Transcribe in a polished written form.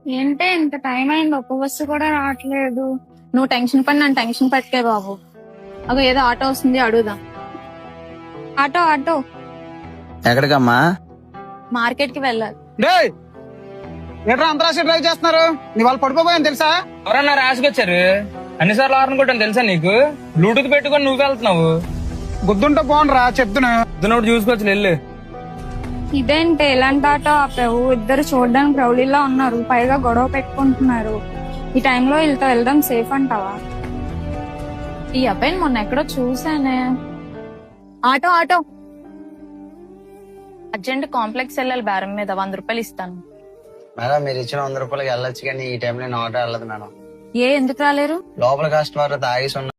ఏంటే ఇంత టైం అయింది, ఒక్క బస్సు కూడా రావట్లేదు. నువ్వు టెన్షన్ పడి నన్ను టెన్షన్ పెట్టకే బాబు. అగో ఏదో ఆటో వస్తుంది, అడుగుదాం. Auto auto. ఎక్కడికమ్మా? మార్కెట్ కి వెళ్ళాలి. ఎట్రా అంతరాష్ట్రీయ డ్రైవ్ చేస్తున్నారు? నీ వాళ్ళు పడిపోయాను తెలుసా? ఎవరన్నా ర్యాష్కి వచ్చారు? అన్నిసార్లు ఆరనుకుంటాను తెలుసా నీకు? బ్లూటూత్ పెట్టుకొని నువ్వు వెళ్తున్నావు. గుద్దుంటే పోనరా చెప్తున్నా. పొద్దునోడు చూసుకోవచ్చు వెళ్ళు. ఇదేంటి ఇలాంటి ఆటో ఆపావు? ఇద్దరు చూడడానికి రౌడీలా ఉన్నారు, పైగా గొడవ పెట్టుకుంటున్నారు. ఈ టైంలో వీళ్ళతో వెళ్ళడం సేఫ్ అంటావా? ఈ అబ్బాయిని మొన్న ఎక్కడో చూసానే. ఆటో ఆటో, అర్జెంట్ కాంప్లెక్స్ వెళ్ళాలి, బేరం మీద 100 రూపాయలు ఇస్తాను. మేడం మీరు ఇచ్చిన 100 రూపాయలకి వెళ్ళొచ్చు, కానీ ఈ టైంలో నేను ఆటో వెళ్ళదు మేడం. ఎందుకు రాలేరు? లోపల కస్టమర్ తాగేసి